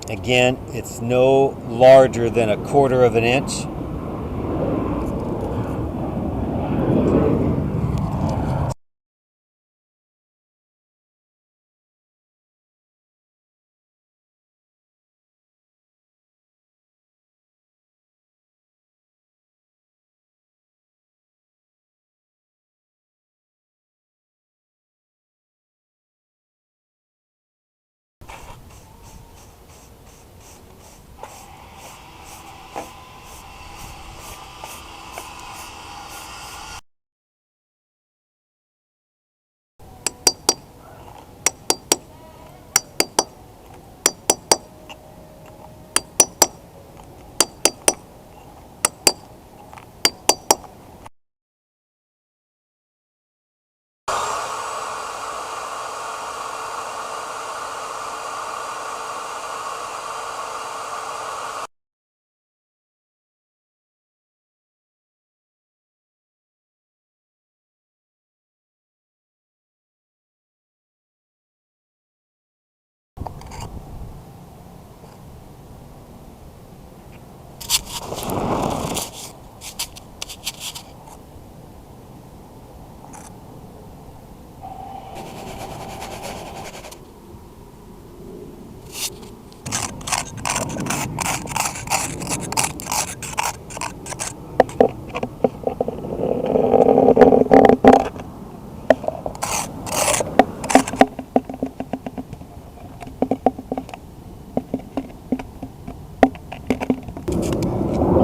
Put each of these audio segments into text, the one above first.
Again, it's no larger than 1/4 of an inch.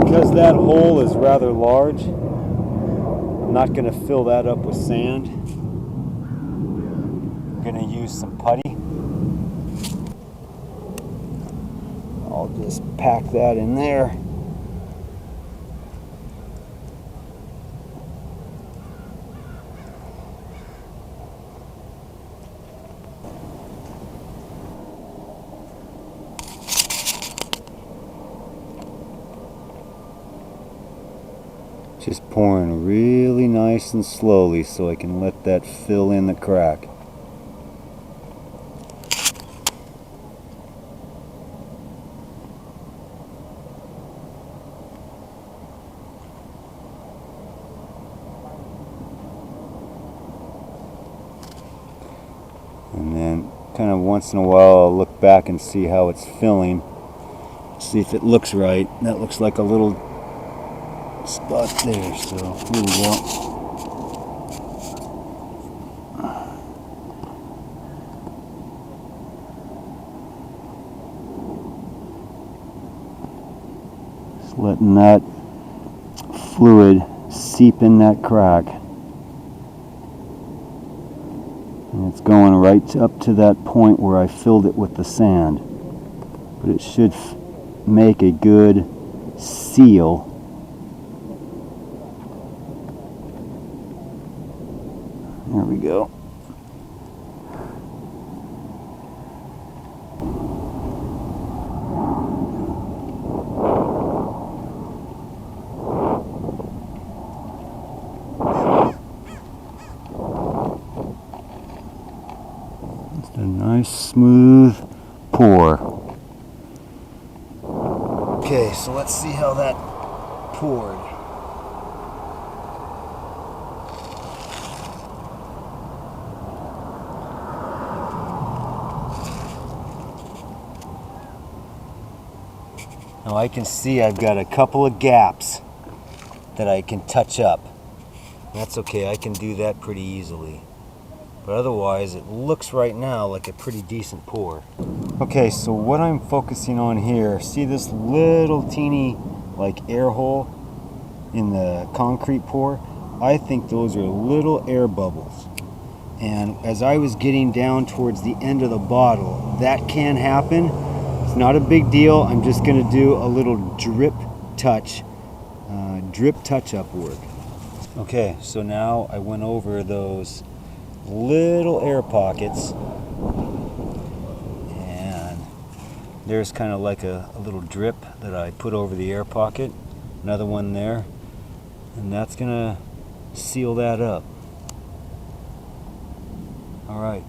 Because that hole is rather large, I'm not going to fill that up with sand. I'm going to use some putty. I'll just pack that in there. Just pouring really nice and slowly so I can let that fill in the crack. And then kind of once in a while I'll look back and see how it's filling. See if it looks right. That looks like a little spot there, so here we go. Just letting that fluid seep in that crack. And it's going right up to that point where I filled it with the sand. But it should make a good seal. There we go. Just a nice smooth pour. Okay, so let's see how that poured. Now I can see I've got a couple of gaps that I can touch up. That's okay, I can do that pretty easily. But otherwise, it looks right now like a pretty decent pour. Okay, so what I'm focusing on here, see this little teeny like air hole in the concrete pour? I think those are little air bubbles. And as I was getting down towards the end of the bottle, that can happen. It's not a big deal. I'm just going to do a little drip touch-up work. Okay, so now I went over those little air pockets, and there's kind of like a little drip that I put over the air pocket. Another one there, and that's going to seal that up. All right.